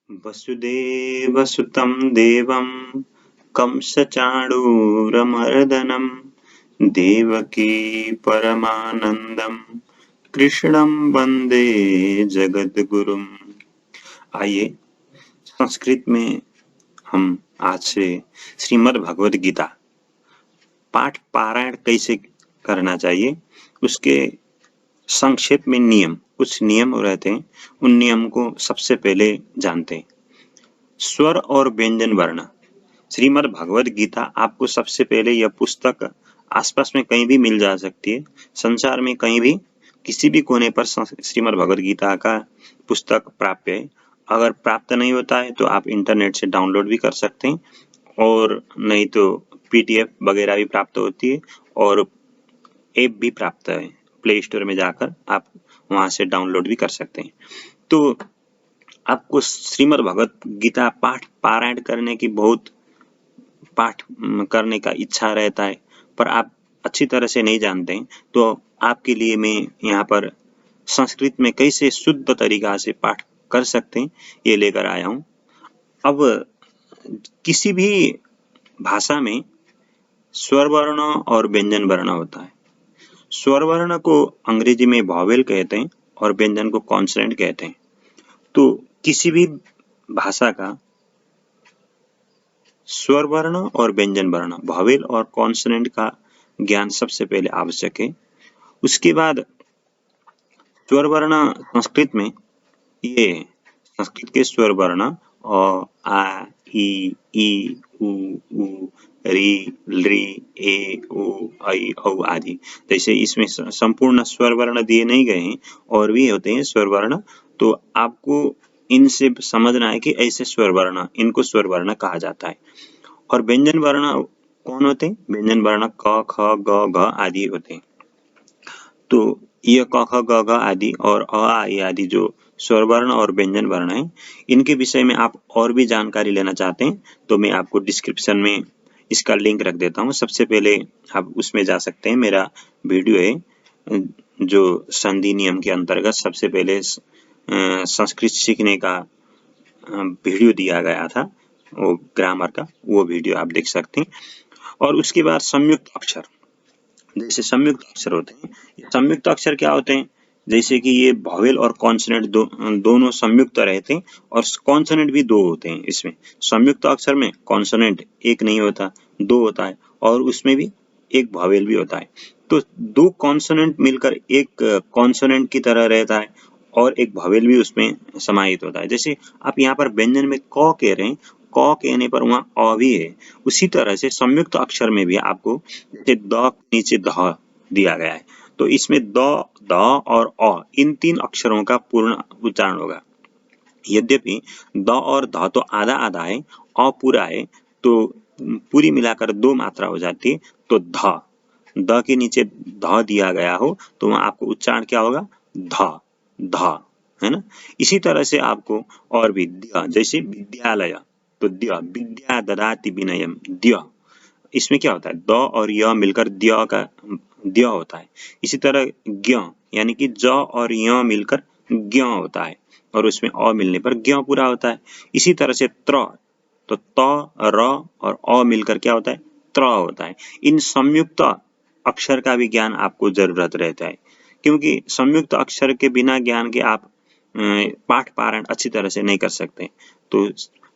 वसुदेवसुतं देवं कंसचाणूरमर्दनं देवकी परमानंदं कृष्णं वंदे जगद्गुरुम्। आइए संस्कृत में हम आज से श्रीमद् भगवद गीता पाठ पारायण कैसे करना चाहिए उसके संक्षेप में कुछ नियम रहते हैं, उन नियम को सबसे पहले जानते हैं। स्वर और व्यंजन वर्ण। श्रीमद् भगवद गीता आपको सबसे पहले यह पुस्तक आसपास में कहीं भी मिल जा सकती है। संसार में कहीं भी किसी भी कोने पर श्रीमद् भगवद गीता का पुस्तक प्राप्त है। अगर प्राप्त नहीं होता है तो आप इंटरनेट से डाउनलोड भी कर सकते हैं, और नहीं तो पीडीएफ वगैरह भी प्राप्त होती है, और ऐप भी प्राप्त है। प्ले स्टोर में जाकर आप वहां से डाउनलोड भी कर सकते हैं। तो आपको श्रीमद् भगवद गीता पाठ पारायण करने की बहुत पाठ करने का इच्छा रहता है, पर आप अच्छी तरह से नहीं जानते हैं, तो आपके लिए मैं यहाँ पर संस्कृत में कैसे शुद्ध तरीका से पाठ कर सकते हैं ये लेकर आया हूँ। अब किसी भी भाषा में स्वर वर्ण और व्यंजन वर्ण होता है। स्वर वर्ण को अंग्रेजी में वॉवेल कहते हैं और व्यंजन को कॉन्सोनेंट कहते हैं। तो किसी भी भाषा का स्वर वर्ण और व्यंजन वर्ण, वॉवेल और कॉन्सोनेंट का ज्ञान सबसे पहले आवश्यक है। उसके बाद स्वर वर्ण संस्कृत में ये संस्कृत के स्वर वर्ण अ, आ, ई, उ, री, ली, ए, ओ, ऐ, औ आदि। जैसे इसमें संपूर्ण स्वर वर्ण दिए नहीं गए हैं, और भी होते हैं स्वर वर्ण, तो आपको इनसे समझना है कि ऐसे स्वर वर्ण, इनको स्वर वर्ण कहा जाता है। और व्यंजन वर्ण कौन होते हैं? व्यंजन वर्ण क, ख, ग, घ आदि होते हैं। तो यह क, ख, ग, घ आदि और अ, आ, ई आदि जो स्वर वर्ण और व्यंजन वर्ण है, इनके विषय में आप और भी जानकारी लेना चाहते हैं तो मैं आपको डिस्क्रिप्शन में इसका लिंक रख देता हूँ। सबसे पहले आप उसमें जा सकते हैं। मेरा वीडियो है जो संधि नियम के अंतर्गत सबसे पहले संस्कृत सीखने का वीडियो दिया गया था, वो ग्रामर का, वो वीडियो आप देख सकते हैं। और उसके बाद संयुक्त अक्षर, जैसे संयुक्त अक्षर होते हैं। ये संयुक्त अक्षर क्या होते हैं? जैसे कि ये वॉवेल और कॉन्सोनेंट दोनों संयुक्त रहते हैं, और कॉन्सोनेंट भी दो होते हैं। इसमें संयुक्त अक्षर में कॉन्सोनेंट एक नहीं होता, दो होता है, और उसमें भी एक वॉवेल भी होता है। तो दो कॉन्सोनेंट मिलकर एक कॉन्सोनेंट की तरह रहता है, और एक वॉवेल भी उसमें समाहित होता है। जैसे आप यहाँ पर व्यंजन में क कह रहे हैं, क कहने पर वहाँ अ भी है। उसी तरह से संयुक्त अक्षर में भी आपको जैसे द नीचे ध दिया गया है, तो इसमें द, द और अ, इन तीन अक्षरों का पूर्ण उच्चारण होगा। यद्यपि द और ध तो आधा आधा है, अ पूरा है, तो पूरी मिलाकर दो मात्रा हो जाती है। तो द के नीचे ध दिया गया हो तो वहां आपको उच्चारण क्या होगा? ध, ध, है ना। इसी तरह से आपको और भी द्य, जैसे विद्यालय, तो द्य, विद्या ददाति विनयम, द्य, इसमें क्या होता है? द और य मिलकर द्य का द्य होता है। इसी तरह ज्ञ, यानी कि ज और य मिलकर ज्ञ होता है, और उसमें अ मिलने पर ज्ञ पूरा होता है। इसी तरह से त्र, तो त, र और अ मिलकर क्या होता है? त्र होता है। इन संयुक्त अक्षर का भी ज्ञान आपको जरूरत रहता है, क्योंकि संयुक्त अक्षर के बिना ज्ञान के आप पाठ पारायण अच्छी तरह से नहीं कर सकते। तो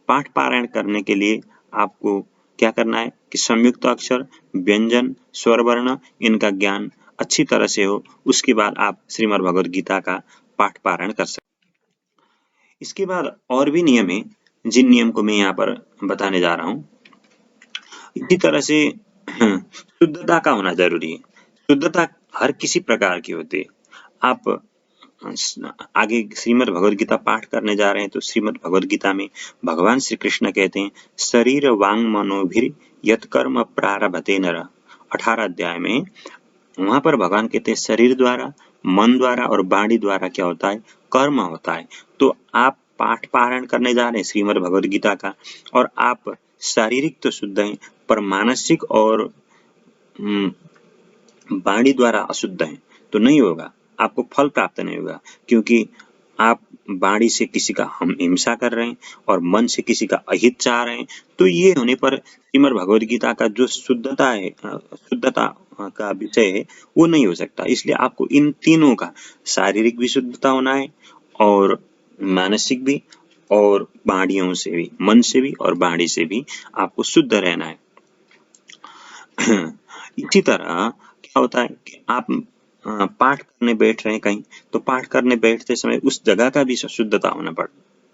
पाठ पारायण करने के लिए आपको क्या करना है कि संयुक्त अक्षर, व्यंजन, स्वर वर्ण, इनका ज्ञान अच्छी तरह से हो। उसके बाद आप श्रीमद् भगवद गीता का पाठ पारायण कर सकते हैं। इसके बाद और भी नियम है, जिन नियम को मैं यहाँ पर बताने जा रहा हूँ। इसी तरह से शुद्धता का होना जरूरी है। शुद्धता हर किसी प्रकार की होती है। आप आगे श्रीमद् भगवद गीता पाठ करने जा रहे हैं, तो श्रीमद् भगवद गीता में भगवान श्री कृष्ण कहते हैं, शरीर वांग मनोभिर यत कर्म प्रारभते नर, 18 अध्याय में वहां पर भगवान कहते हैं शरीर द्वारा, मन द्वारा और वाणी द्वारा क्या होता है? कर्म होता है। तो आप पाठ पारायण करने जा रहे हैं श्रीमद् भगवद गीता का, और आप शारीरिक तो शुद्ध हैं, पर मानसिक और वाणी द्वारा अशुद्ध हैं, तो नहीं होगा, आपको फल प्राप्त नहीं होगा। क्योंकि आप वाणी से किसी का हम हिंसा कर रहे हैं और मन से किसी का अहित चाह रहे हैं, तो ये होने पर श्रीमद् भगवद गीता का जो शुद्धता है, शुद्धता का विषय है, वो नहीं हो सकता। इसलिए आपको इन तीनों का शारीरिक भी शुद्धता होना है और मानसिक भी और वाणियों से भी, मन से भी और वाणी से भी आपको शुद्ध रहना है। इसी तरह क्या होता है कि आप पाठ करने बैठ रहे हैं कहीं, तो पाठ करने बैठते समय उस जगह का भी शुद्धता होना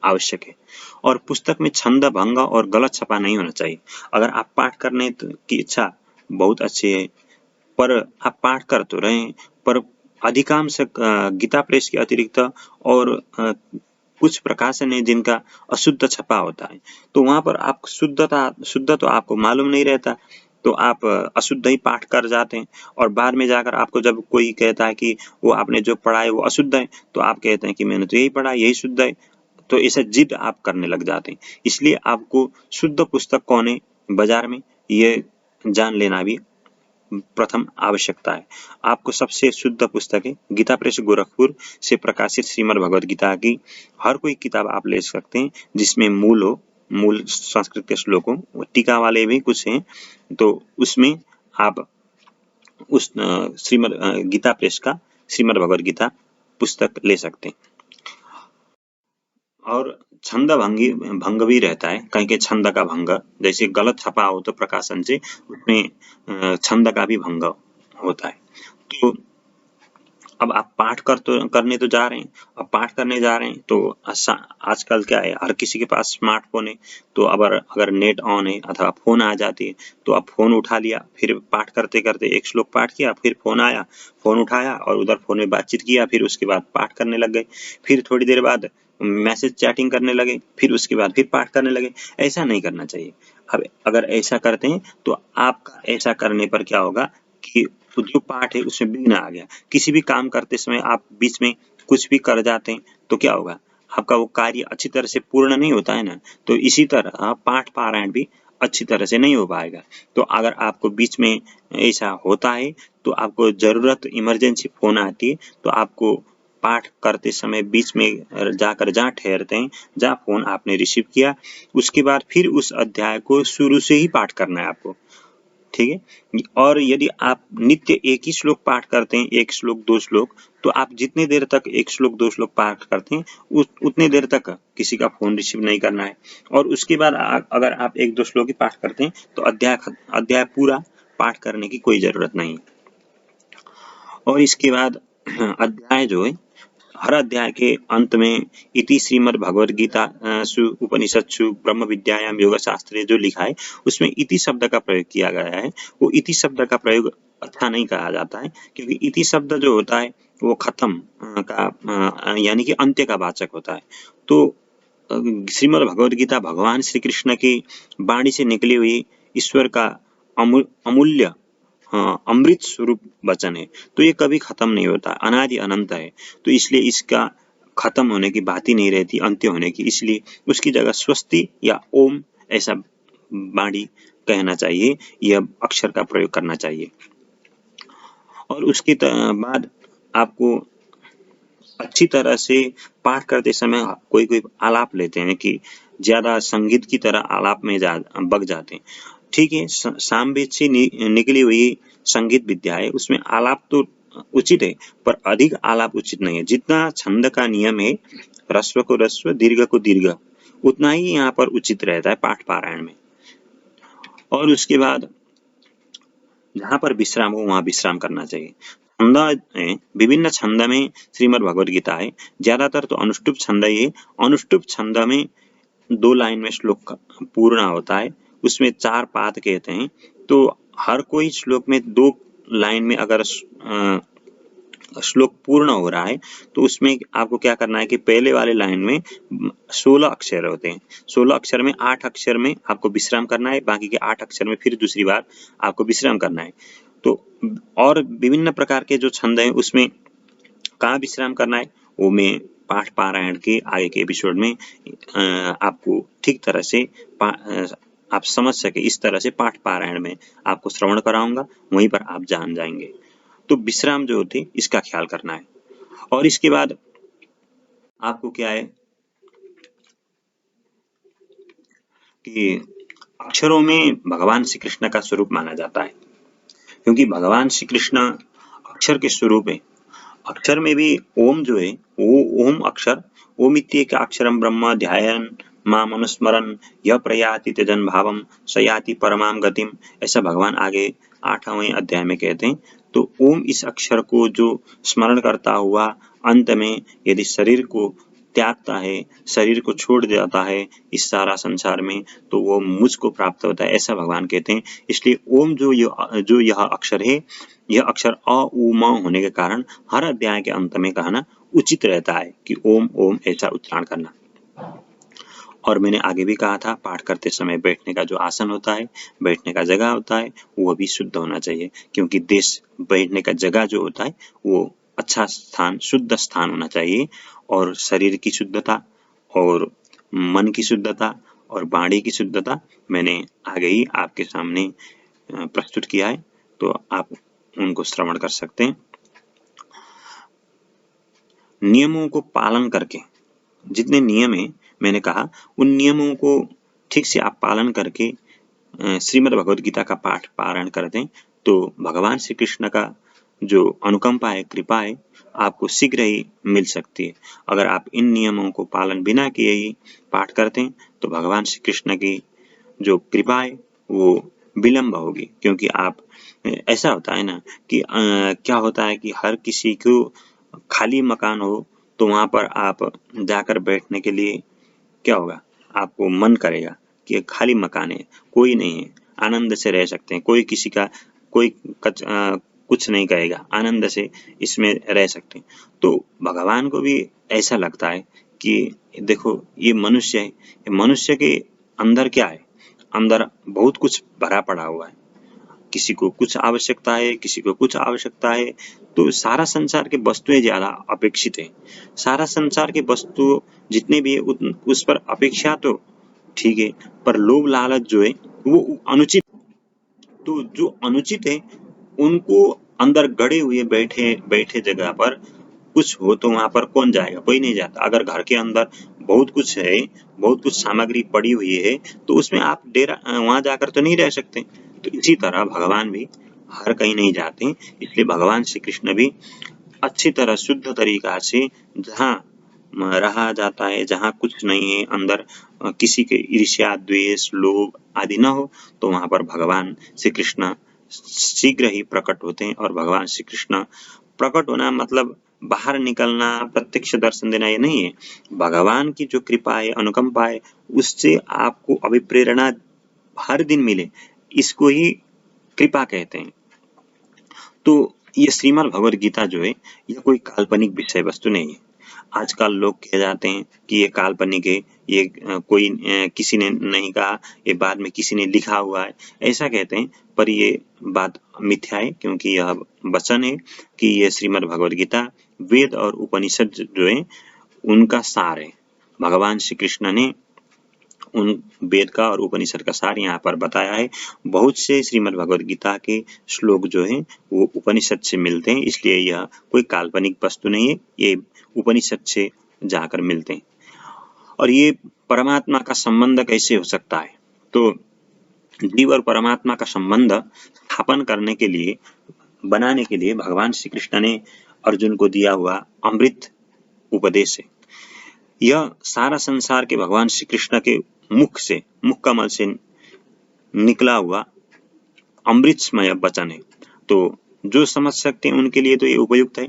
आवश्यक है। और पुस्तक में छंद भंग और गलत छपा नहीं होना चाहिए। अगर आप पाठ करने की इच्छा बहुत अच्छी है, पर आप पाठ कर तो रहे हैं, पर अधिकांश गीता प्रेस के अतिरिक्त और कुछ प्रकाशन है जिनका अशुद्ध छपा होता है, तो वहां पर आप शुद्ध तो आपको मालूम नहीं रहता, तो आप अशुद्ध ही पाठ कर जाते हैं। और बाद में जाकर आपको जब कोई कहता है कि वो आपने जो पढ़ा है वो अशुद्ध है, तो आप कहते हैं कि मैंने तो यही पढ़ा, यही शुद्ध है, तो ऐसा जिद आप करने लग जाते हैं। इसलिए आपको शुद्ध पुस्तक कौन है बाजार में, ये जान लेना भी प्रथम आवश्यकता है। आपको सबसे शुद्ध पुस्तक है गीता प्रेस गोरखपुर से प्रकाशित श्रीमद् भगवद गीता की हर कोई किताब आप ले सकते हैं जिसमें मूल हो, मूल संस्कृत के श्लोक हो, टीका वाले भी कुछ हैं, तो उसमें आप उस श्रीमद् गीता प्रेस का श्रीमद् भगवद गीता पुस्तक ले सकते हैं। और छंद भंग भी रहता है, कहीं के छंद का भंग, जैसे गलत छपा हो तो प्रकाशन से उसमें छंद का भी भंग होता है। तो अब आप पाठ करने तो जा रहे हैं, अब पाठ करने जा रहे हैं तो आजकल क्या है, हर किसी के पास स्मार्टफोन है, तो अगर नेट ऑन है अथवा फोन आ जाती है तो आप फोन उठा लिया, फिर पाठ करते करते एक श्लोक पाठ किया, फिर फोन आया, फोन उठाया और उधर फोन में बातचीत किया, फिर उसके बाद पाठ करने लग गए, फिर थोड़ी देर बाद मैसेज चैटिंग करने लगे, फिर उसके बाद फिर पाठ करने लगे। ऐसा नहीं करना चाहिए। अब अगर ऐसा करते हैं तो आपका ऐसा करने पर क्या होगा कि जो पाठ है उसमें विघ्न आ गया। किसी भी काम करते समय आप बीच में कुछ भी कर जाते हैं तो क्या होगा, आपका वो कार्य अच्छी तरह से पूर्ण नहीं होता है ना। तो इसी तरह पाठ पारायण भी अच्छी तरह से नहीं हो पाएगा। तो अगर आपको बीच में ऐसा होता है तो आपको जरूरत इमरजेंसी फोन आती है, तो आपको पाठ करते समय बीच में जाकर जहाँ ठहरते हैं, जहाँ फोन आपने रिसीव किया, उसके बाद फिर उस अध्याय को शुरू से ही पाठ करना है आपको, ठीक है। और यदि आप नित्य एक ही श्लोक पाठ करते हैं, एक श्लोक दो श्लोक, तो आप जितने देर तक एक श्लोक दो श्लोक पाठ करते हैं उतने देर तक किसी का फोन रिसीव नहीं करना है। और उसके बाद अगर आप एक दो श्लोक ही पाठ करते हैं तो अध्याय पूरा पाठ करने की कोई जरूरत नहीं। और इसके बाद अध्याय जो है, हर अध्याय के अंत में इति श्रीमद् भगवद गीता उपनिषत्सु ब्रह्म विद्यायाम योग शास्त्रे जो लिखा है उसमें इति शब्द का प्रयोग किया गया है। वो इति शब्द का प्रयोग अच्छा नहीं कहा जाता है, क्योंकि इति शब्द जो होता है वो खत्म का यानी कि अंत्य का वाचक होता है। तो श्रीमद् भगवद गीता भगवान श्री कृष्ण की वाणी से निकली हुई ईश्वर का अमूल्य अमृत स्वरूप वचन है, तो ये कभी खत्म नहीं होता, अनादि अनंत है। तो इसलिए इसका खत्म होने की बात ही नहीं रहती, अंत्य होने की। इसलिए उसकी जगह स्वस्ति या ओम ऐसा वाणी कहना चाहिए, यह अक्षर का प्रयोग करना चाहिए। और उसके बाद आपको अच्छी तरह से पाठ करते समय कोई आलाप लेते हैं कि ज्यादा संगीत की तरह आलाप में बग जाते हैं। ठीक है, सामवेद से निकली हुई संगीत विद्या है, उसमें आलाप तो उचित है, पर अधिक आलाप उचित नहीं है। जितना छंद का नियम है, ह्रस्व को ह्रस्व, दीर्घ को दीर्घ, उतना ही यहाँ पर उचित रहता है पाठ पारायण में। और उसके बाद जहाँ पर विश्राम हो वहाँ विश्राम करना चाहिए। छंद विभिन्न छंद में श्रीमद् भगवद गीता है, ज्यादातर तो अनुष्टुप छंद ही है। अनुष्टुप छंद में 2 लाइन में श्लोक पूर्ण होता है, उसमें 4 पाद कहते हैं। तो हर कोई श्लोक में 2 लाइन में अगर श्लोक पूर्ण हो रहा है तो उसमें आपको क्या करना है कि पहले वाले लाइन में 16 अक्षर होते हैं, 16 अक्षर में 8 अक्षर में आपको विश्राम करना है, बाकी के 8 अक्षर में फिर दूसरी बार आपको विश्राम करना है। तो और विभिन्न प्रकार के जो छंद हैं उसमें कहाँ विश्राम करना है वो मैं पाठ पारायण के आगे के एपिसोड में आपको ठीक तरह से आप समझ सके इस तरह से पाठ पारायण में आपको श्रवण कराऊंगा, वहीं पर आप जान जाएंगे। तो विश्राम जो होते इसका ख्याल करना है। और इसके बाद आपको क्या है कि अक्षरों में भगवान श्री कृष्ण का स्वरूप माना जाता है, क्योंकि भगवान श्री कृष्ण अक्षर के स्वरूप है। अक्षर में भी ओम जो है वो ओम अक्षर, ओम इत्येक अक्षरम ब्रह्म ध्यायन माम अनुस्मरन् यः प्रयाति त्यजन भावम स याति परमाम गतिम, ऐसा भगवान आगे 8वें अध्याय में कहते हैं। तो ओम इस अक्षर को जो स्मरण करता हुआ अंत में यदि शरीर को त्यागता है, शरीर को छोड़ जाता है इस सारा संसार में, तो वो मुझको प्राप्त होता है, ऐसा भगवान कहते हैं। इसलिए ओम जो यह अक्षर है, यह अक्षर अ उ म होने के कारण हर अध्याय के अंत में कहना उचित रहता है कि ओम ओम ऐसा उच्चारण करना। और मैंने आगे भी कहा था, पाठ करते समय बैठने का जो आसन होता है, बैठने का जगह होता है, वो भी शुद्ध होना चाहिए, क्योंकि देश बैठने का जगह जो होता है वो अच्छा स्थान, शुद्ध स्थान होना चाहिए। और शरीर की शुद्धता और मन की शुद्धता और वाणी की शुद्धता मैंने आगे ही आपके सामने प्रस्तुत किया है, तो आप उनको श्रवण कर सकते हैं। नियमों को पालन करके, जितने नियम है मैंने कहा, उन नियमों को ठीक से आप पालन करके श्रीमद् भगवद गीता का पाठ पारायण करते हैं, तो भगवान श्री कृष्ण का जो अनुकंपा है, कृपा है, आपको शीघ्र ही मिल सकती है। अगर आप इन नियमों को पालन बिना किए ही पाठ करते हैं, तो भगवान श्री कृष्ण की जो कृपा है वो विलंब होगी, क्योंकि आप ऐसा होता है ना कि क्या होता है कि हर किसी को खाली मकान हो तो वहां पर आप जाकर बैठने के लिए क्या होगा, आपको मन करेगा कि खाली मकान है, कोई नहीं है, आनंद से रह सकते हैं, कोई किसी का कोई कुछ नहीं कहेगा, आनंद से इसमें रह सकते हैं। तो भगवान को भी ऐसा लगता है कि देखो ये मनुष्य है, ये मनुष्य के अंदर क्या है, अंदर बहुत कुछ भरा पड़ा हुआ है, किसी को कुछ आवश्यकता है, किसी को कुछ आवश्यकता है। तो सारा संसार के वस्तुएं ज्यादा अपेक्षित है, सारा संसार के वस्तु जितने भी है उस पर अपेक्षा तो ठीक है, पर लोभ लालच जो है वो अनुचित। तो जो अनुचित है उनको अंदर गड़े हुए बैठे बैठे जगह पर कुछ हो तो वहां पर कौन जाएगा, कोई नहीं जाता। अगर घर के अंदर बहुत कुछ है, बहुत कुछ सामग्री पड़ी हुई है, तो उसमें आप डेरा वहां जाकर तो नहीं रह सकते। तो इसी तरह भगवान भी हर कहीं नहीं जाते, इसलिए भगवान श्री कृष्ण भी अच्छी तरह शुद्ध तरीका से जहाँ रहा जाता है, जहाँ कुछ नहीं है अंदर, किसी के ईर्ष्या द्वेष लोभ आदि न हो, तो वहां पर भगवान श्री कृष्ण शीघ्र ही प्रकट होते हैं। और भगवान श्री कृष्ण प्रकट होना मतलब बाहर निकलना, प्रत्यक्ष दर्शन देना, ये नहीं है। भगवान की जो कृपा है, अनुकंपा है, उससे आपको अभिप्रेरणा हर दिन मिले, इसको ही कृपा कहते हैं। तो ये श्रीमद् भगवद गीता जो है, यह कोई काल्पनिक विषय वस्तु नहीं है। आजकल लोग कह जाते हैं कि ये काल्पनिक है, ये कोई किसी ने नहीं कहा, ये बाद में किसी ने लिखा हुआ है, ऐसा कहते हैं। पर ये बात मिथ्या है, क्योंकि यह वचन है कि ये श्रीमद् भगवद गीता वेद और उपनिषद जो है उनका सार है। भगवान श्री कृष्ण ने उन वेद का और उपनिषद का सार यहाँ पर बताया है। बहुत से श्रीमद् भगवद गीता के श्लोक जो हैं वो उपनिषद से मिलते हैं, इसलिए यह कोई काल्पनिक वस्तु नहीं है, ये उपनिषद से जाकर मिलते हैं। और ये परमात्मा का संबंध कैसे हो सकता है, तो जीव और परमात्मा का संबंध स्थापन करने के लिए, बनाने के लिए भगवान श्री कृष्ण ने अर्जुन को दिया हुआ अमृत उपदेश है। यह सारा संसार के भगवान श्री कृष्ण के मुख से, मुख कमल से निकला हुआ अमृतमय वचन है। तो जो समझ सकते हैं उनके लिए तो ये उपयुक्त है,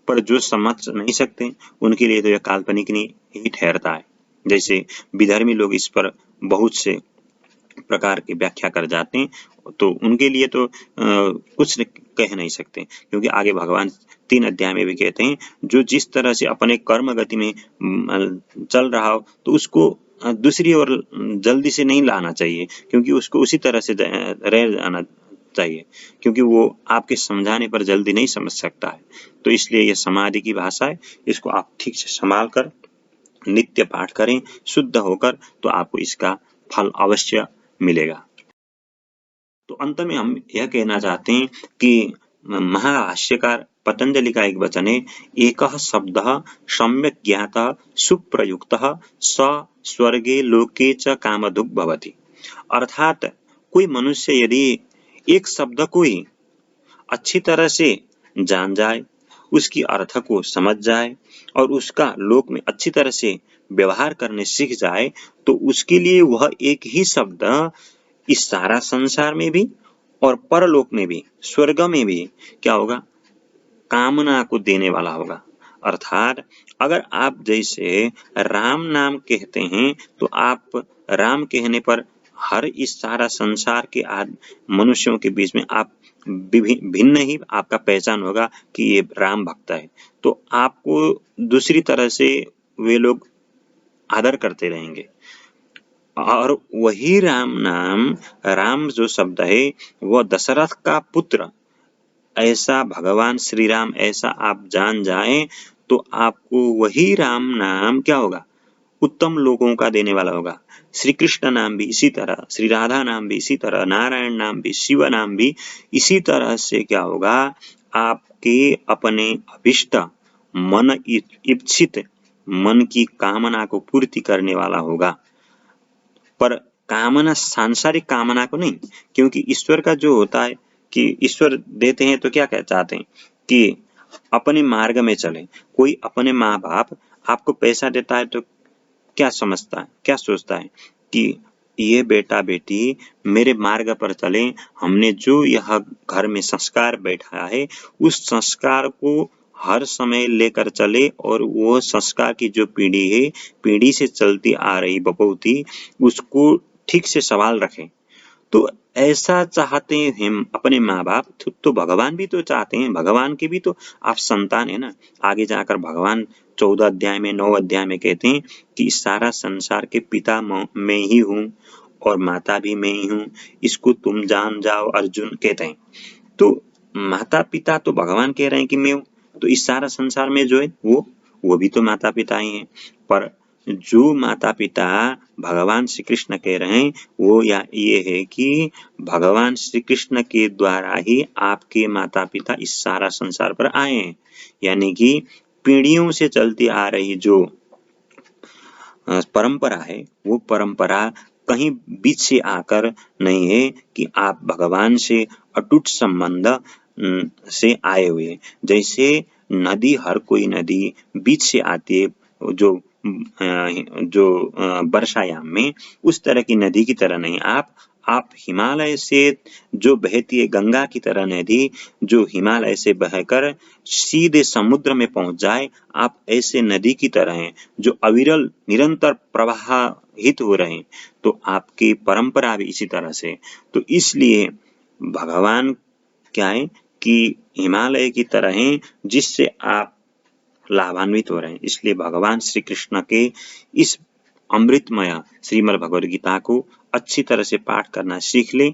पर जो समझ नहीं सकते उनके लिए तो यह काल्पनिक ही ठहरता है। जैसे विधर्मी लोग इस पर बहुत से प्रकार की व्याख्या कर जाते हैं, तो उनके लिए तो कुछ कह नहीं सकते, क्योंकि आगे भगवान 3 अध्याय में भी कहते हैं, जो जिस तरह से अपने कर्म गति में चल रहा हो तो उसको दूसरी ओर जल्दी से नहीं लाना चाहिए, क्योंकि उसको उसी तरह से रह जाना चाहिए, क्योंकि वो आपके समझाने पर जल्दी नहीं समझ सकता है। तो इसलिए यह समाधि की भाषा है, इसको आप ठीक से संभाल कर नित्य पाठ करें शुद्ध होकर, तो आपको इसका फल अवश्य मिलेगा। तो अंत में हम यह कहना चाहते हैं कि महाभाष्यकार पतंजलि का एक वचन है, एकः शब्दः सम्यक् ज्ञातः सुप्रयुक्तः स स्वर्गे लोके च कामधुक् भवति। अर्थात कोई मनुष्य यदि एक शब्द को ही अच्छी तरह से जान जाए, उसकी अर्थ को समझ जाए और उसका लोक में अच्छी तरह से व्यवहार करने सीख जाए, तो उसके लिए वह एक ही शब्द इस सारा संसार में भी और परलोक में भी, स्वर्ग में भी क्या होगा, कामना को देने वाला होगा। अर्थात अगर आप जैसे राम नाम कहते हैं तो आप राम कहने पर हर इस सारा संसार के मनुष्यों के बीच में आप भिन्न ही आपका पहचान होगा कि ये राम भक्त है, तो आपको दूसरी तरह से वे लोग आदर करते रहेंगे। और वही राम नाम, राम जो शब्द है वह दशरथ का पुत्र ऐसा भगवान श्री राम ऐसा आप जान जाएं तो आपको वही राम नाम क्या होगा, उत्तम लोगों का देने वाला होगा। श्री कृष्ण नाम भी इसी तरह, श्री राधा नाम भी इसी तरह, नारायण नाम भी, शिव नाम भी इसी तरह से क्या होगा, आपके अपने अभिष्ट मन इच्छित मन की कामना को पूर्ति करने वाला होगा। पर कामना सांसारिक कामना को नहीं, क्योंकि ईश्वर का जो होता है कि ईश्वर देते हैं तो क्या चाहते हैं कि अपने मार्ग में चले। कोई अपने माँ बाप आपको पैसा देता है तो क्या समझता है, क्या सोचता है कि ये बेटा बेटी मेरे मार्ग पर चले, हमने जो यह घर में संस्कार बैठा है उस संस्कार को हर समय लेकर चले और वो संस्कार की जो पीढ़ी है, पीढ़ी से चलती आ रही बपौती, उसको ठीक से संभाल रखें। तो ऐसा चाहते हैं हम अपने माँ बाप, तो भगवान भी तो चाहते हैं, भगवान के भी तो आप संतान है ना। आगे जाकर भगवान 14 अध्याय में 9 अध्याय में कहते हैं कि सारा संसार के पिता मैं ही हूँ और माता भी मैं ही हूँ, इसको तुम जान जाओ, अर्जुन कहते हैं। तो माता पिता तो भगवान कह रहे हैं कि मैं हूँ, तो इस सारा संसार में जो है वो भी तो माता पिता ही हैं। पर जो माता पिता भगवान श्री कृष्ण कह रहे हैं वो ये है कि भगवान श्री कृष्ण के द्वारा ही आपके माता पिता इस सारा संसार पर आए हैं। यानी कि पीढ़ियों से चलती आ रही जो परंपरा है वो परंपरा कहीं बीच से आकर नहीं है कि आप भगवान से अटूट संबंध से आए हुए। जैसे नदी, हर कोई नदी बीच से आती है जो वर्षायाम में, उस तरह की नदी की तरह नहीं। आप हिमालय से जो बहती है गंगा की तरह नदी, जो हिमालय से बहकर सीधे समुद्र में पहुंच जाए, आप ऐसे नदी की तरह हैं जो अविरल निरंतर प्रवाहित हो रहे हैं। तो आपकी परंपरा भी इसी तरह से। तो इसलिए भगवान क्या है कि हिमालय की तरह हैं जिससे आप लाभान्वित हो रहे हैं। इसलिए भगवान श्री कृष्ण के इस अमृतमय श्रीमद् भगवद गीता को अच्छी तरह से पाठ करना सीख लें,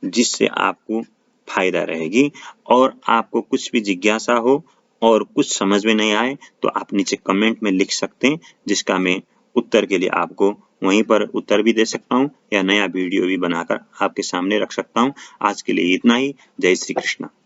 जिससे आपको फायदा रहेगी। और आपको कुछ भी जिज्ञासा हो और कुछ समझ में नहीं आए तो आप नीचे कमेंट में लिख सकते हैं, जिसका मैं उत्तर के लिए आपको वहीं पर उत्तर भी दे सकता हूं या नया वीडियो भी बनाकर आपके सामने रख सकता हूं। आज के लिए इतना ही। जय श्री कृष्ण।